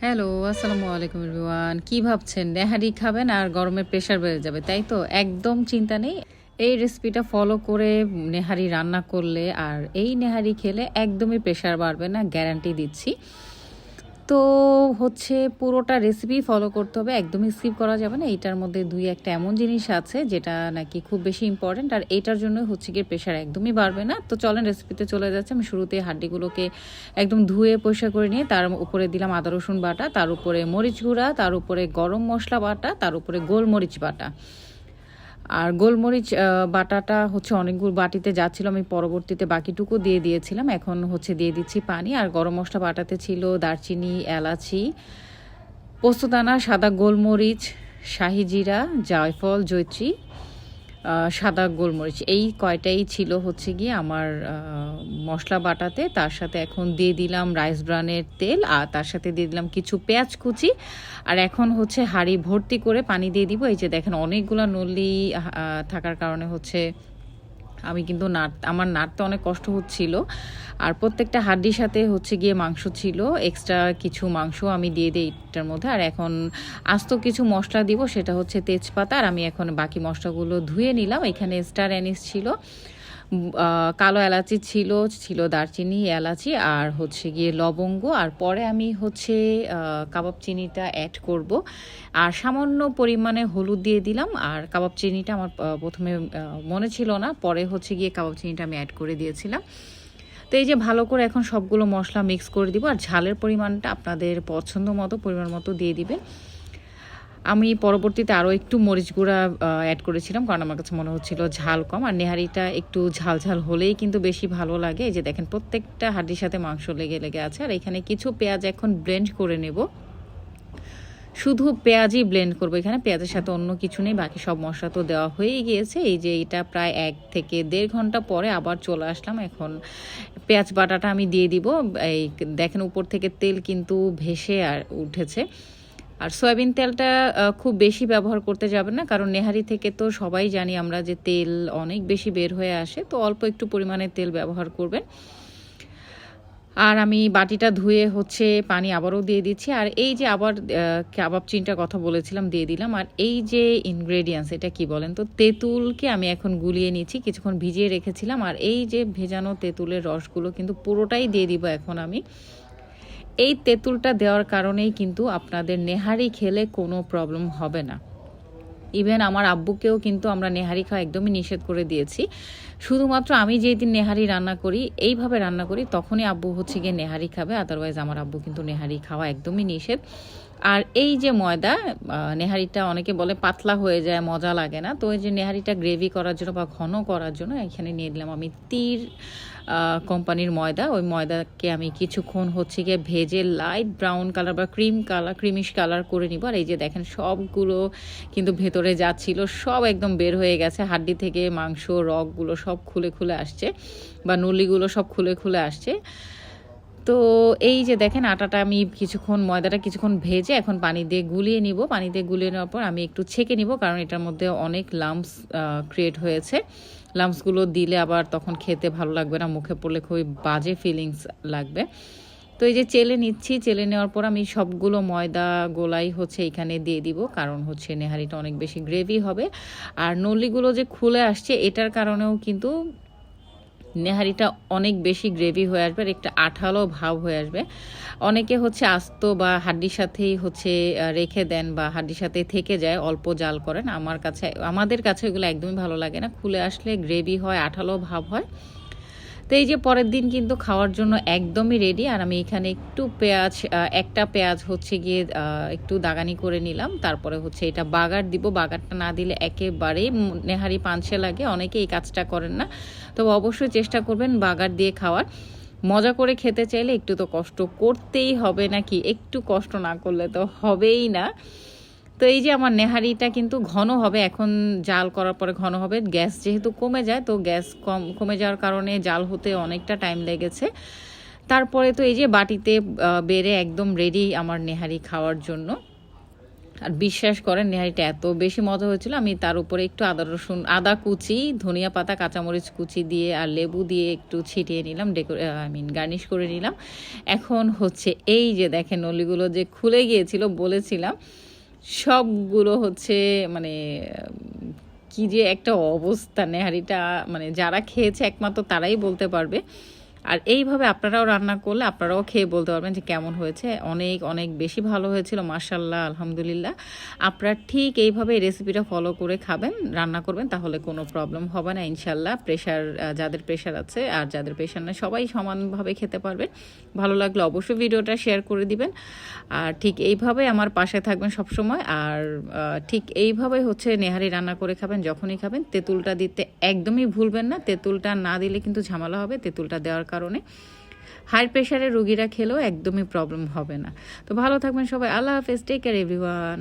Hello, আসসালামু আলাইকুম everyone. কি ভাবছেন নেহারি খাবেন আর গরমের প্রেশার বেড়ে যাবে, তাই তো? একদম চিন্তা নেই। এই রেসিপিটা ফলো করে নেহারি রান্না করলে আর এই নেহারি খেলে একদমই প্রেশার বাড়বে না, গ্যারান্টি দিচ্ছি। তো হচ্ছে পুরোটা রেসিপি ফলো করতে হবে, একদমই স্কিপ করা যাবে না। এইটার মধ্যে দুই একটা এমন জিনিস আছে যেটা নাকি খুব বেশি ইম্পর্ট্যান্ট, আর এইটার জন্য হচ্ছে গিয়ে প্রেশার একদমই বাড়বে না। তো চলেন রেসিপিতে চলে যাচ্ছে। আমি শুরুতে হাড্ডিগুলোকে একদম ধুয়ে পরিষ্কার করে নিয়ে তার উপরে দিলাম আদা রসুন বাটা, তার উপরে মরিচ গুঁড়া, তার উপরে গরম মশলা বাটা, তার উপরে গোলমরিচ বাটা। আর গোলমরিচ বাটাটা হচ্ছে অনেকগুলো বাটিতে যাচ্ছিল, আমি পরবর্তীতে বাকিটুকু দিয়ে দিয়েছিলাম। এখন হচ্ছে দিয়ে দিচ্ছি পানি। আর গরম মশলা বাটাতে ছিল দারচিনি, এলাচি, পোস্তদানা, সাদা গোলমরিচ, শাহি জিরা, জায়ফল, জয়ত্রী, সাদা গোলমরিচ, এই কয়টাই ছিল হচ্ছে গিয়ে আমার মশলা বাটাতে। তার সাথে এখন দিয়ে দিলাম রাইস ব্রানের তেল, আর তার সাথে দিয়ে দিলাম কিছু পেঁয়াজ কুচি। আর এখন হচ্ছে হাঁড়ি ভর্তি করে পানি দিয়ে দিব। এই যে দেখেন অনেকগুলো নলি থাকার কারণে হচ্ছে আমি কিন্তু আমার নাড়তে অনেক কষ্ট হচ্ছিল। আর প্রত্যেকটা হাড্ডির সাথে হচ্ছে গিয়ে মাংস ছিল, এক্সট্রা কিছু মাংস আমি দিয়ে দিই এটার মধ্যে। আর এখন আস্ত কিছু মশলা দিব, সেটা হচ্ছে তেজপাতা। আর আমি এখন বাকি মশলাগুলো ধুয়ে নিলাম। এখানে স্টার অ্যানিস ছিল, কালো এলাচি ছিল, ছিল দারচিনি, এলাচি, আর হচ্ছে গিয়ে লবঙ্গ। আর পরে আমি হচ্ছে কাবাব চিনিটা অ্যাড করব। আর সামান্য পরিমাণে হলুদ দিয়ে দিলাম। আর কাবাব চিনিটা আমার প্রথমে মনে ছিল না, পরে হচ্ছে গিয়ে কাবাব চিনিটা আমি অ্যাড করে দিয়েছিলাম। তো এই যে ভালো করে এখন সবগুলো মশলা মিক্স করে দিব। আর ঝালের পরিমাণটা আপনাদের পছন্দ মতো পরিমাণ মতো দিয়ে দিবেন। আমি পরবর্তীতে আরও একটু মরিচ গুঁড়া অ্যাড করেছিলাম, কারণ আমার কাছে মনে হচ্ছিল ঝাল কম। আর নেহারিটা একটু ঝাল ঝাল হলেই কিন্তু বেশি ভালো লাগে। এই যে দেখেন প্রত্যেকটা হাড্ডির সাথে মাংস লেগে লেগে আছে। আর এখানে কিছু পেঁয়াজ এখন ব্লেন্ড করে নেব, শুধু পেঁয়াজই ব্লেন্ড করবো এখানে, পেঁয়াজের সাথে অন্য কিছু নেই। বাকি সব মশলা তো দেওয়া হয়েই গিয়েছে। এই যে এটা প্রায় 1 থেকে 1.5 ঘন্টা পরে আবার চলে আসলাম। এখন পেঁয়াজ বাটাটা আমি দিয়ে দিব। এই দেখেন উপর থেকে তেল কিন্তু ভেসে আর উঠেছে। আর সয়াবিন তেলটা খুব বেশি ব্যবহার করতে যাবেন না, কারণ নেহারি থেকে তো সবাই জানি আমরা যে তেল অনেক বেশি বের হয়ে আসে। তো অল্প একটু পরিমাণে তেল ব্যবহার করবেন। আর আমি বাটিটা ধুয়ে হচ্ছে পানি আবারও দিয়ে দিচ্ছি। আর এই যে আবার কাবাব চিনটার কথা বলেছিলাম, দিয়ে দিলাম। আর এই যে ইনগ্রেডিয়েন্টস, এটা কি বলেন তো, তেঁতুলকে আমি এখন গুলিয়ে নিচ্ছি, কিছুক্ষণ ভিজিয়ে রেখেছিলাম। আর এই যে ভেজানো তেঁতুলের রসগুলো কিন্তু পুরোটাই দিয়ে দিব এখন আমি। এই তেঁতুলটা দেওয়ার কারণেই কিন্তু আপনাদের নেহারি খেলে কোনো প্রবলেম হবে না। ইভেন আমার আব্বুকেও কিন্তু আমরা নেহারি খাওয়া একদমই নিষেধ করে দিয়েছি। শুধুমাত্র আমি যেই দিন নেহারি রান্না করি, এইভাবে রান্না করি, তখনই আব্বু হচ্ছে গিয়ে নেহারি খাবে। আদারওয়াইজ আমার আব্বু কিন্তু নেহারি খাওয়া একদমই নিষেধ। আর এই যে ময়দা, নেহারিটা অনেকে বলে পাতলা হয়ে যায়, মজা লাগে না। তো এই যে নেহারিটা গ্রেভি করার জন্য বা ঘন করার জন্য এখানে নিয়ে দিলাম আমি তীর কোম্পানির ময়দা। ওই ময়দাকে আমি কিছুক্ষণ হচ্ছে গিয়ে ভেজে লাইট ব্রাউন কালার বা ক্রিমিশ কালার করে নিব। আর এই যে দেখেন সবগুলো কিন্তু ভেতরে যাচ্ছিল, সব একদম বের হয়ে গেছে। হাড্ডি থেকে মাংস রগগুলো সব খুলে খুলে আসছে, বা নলিগুলো সব খুলে খুলে আসছে। তো এই যে দেখেন আটাটা আমি ময়দাটা কিছুক্ষণ ভেজে এখন পানি দিয়ে গুলিয়ে নিব। পানি দিয়ে গুলিয়ে নেওয়ার পর আমি একটু ছেঁকে নিব, কারণ এটার মধ্যে অনেক লাম্পস ক্রিয়েট হয়েছে। লাম্পসগুলো দিলে আবার তখন খেতে ভালো লাগবে না, মুখে পড়লে খুবই বাজে ফিলিংস লাগবে। তো এই যে চেলে নিচ্ছি, চেলে নেওয়ার পর আমি সবগুলো ময়দা গোলাই হচ্ছে এখানে দিয়ে দিব, কারণ হচ্ছে নেহারিটা অনেক বেশি গ্রেভি হবে। আর নলিগুলো যে খুলে আসছে এটার কারণেও কিন্তু নেহারিটা অনেক বেশি গ্রেভি হয়ে আসবে, আর একটা আঠালো ভাব হয়ে আসবে। অনেকে হচ্ছে আস্ত বা হাড্ডির সাথেই হচ্ছে রেখে দেন, বা হাড্ডির সাথে থেকে যায়, অল্প জাল করেন। আমাদের কাছে এগুলো একদমই ভালো লাগে না। খুলে আসলে গ্রেভি হয়, আঠালো ভাব হয়। তো এই যে পরের দিন কিন্তু খাওয়ার জন্য একদমই রেডি। আর আমি এখানে একটু একটা পেঁয়াজ হচ্ছে গিয়ে একটু দাগানি করে নিলাম। তারপরে হচ্ছে এটা বাগার দিব। বাগারটা না দিলে একেবারেই নেহারি পাঞ্চে লাগে, অনেকে এই কাজটা করেন না। তবে অবশ্যই চেষ্টা করবেন বাগার দিয়ে খাওয়ার। মজা করে খেতে চাইলে একটু তো কষ্ট করতেই হবে নাকি, একটু কষ্ট না করলে তো হবেই না। তো এই যে আমার নেহারিটা কিন্তু ঘন হবে, এখন জাল করার পরে ঘন হবে। গ্যাস যেহেতু কমে যায়, তো গ্যাস কমে যাওয়ার কারণে জাল হতে অনেকটা টাইম লেগেছে। তারপরে তো এই যে বাটিতে বেড়ে একদম রেডি আমার নেহারি খাওয়ার জন্য। আর বিশ্বাস করেন নেহারিটা এত বেশি মজা হয়েছিল, আমি তার উপরে একটু আদা কুচি, ধনিয়া পাতা, কাঁচামরিচ কুচি দিয়ে আর লেবু দিয়ে একটু ছিটিয়ে নিলাম, গার্নিশ করে নিলাম। এখন হচ্ছে এই যে দেখেন নলিগুলো যে খুলে গিয়েছিল, বলেছিলাম সবগুলো হচ্ছে মানে কি যে একটা অবস্থা নেহারিটা, মানে যারা খেয়েছে একমাত্র তারাই বলতে পারবে। আর এইভাবে আপনারাও রান্না করলে আপনারাও খেয়ে বলতে পারবেন যে কেমন হয়েছে। অনেক অনেক বেশি ভালো হয়েছিল, মাশাআল্লাহ, আলহামদুলিল্লাহ। আপনারা ঠিক এইভাবে এই রেসিপিটা ফলো করে খাবেন, রান্না করবেন, তাহলে কোনো প্রবলেম হবে না ইনশাল্লাহ। যাদের প্রেশার আছে আর যাদের প্রেশার নেই সবাই সমানভাবে খেতে পারবেন। ভালো লাগলে অবশ্যই ভিডিওটা শেয়ার করে দিবেন। আর ঠিক এইভাবে আমার পাশে থাকবেন সবসময়। আর ঠিক এইভাবে হচ্ছে নেহারি রান্না করে খাবেন, যখনই খাবেন তেঁতুলটা দিতে একদমই ভুলবেন না। তেঁতুলটা না দিলে কিন্তু ঝামেলা হবে, তেঁতুলটা দেওয়ার কারণে হাই প্রেশারের রোগীরা খেলেও একদমই প্রবলেম হবে না। তো ভালো থাকবেন সবাই, আল্লাহ হাফেজ, টেক কেয়ার এভরিওয়ান।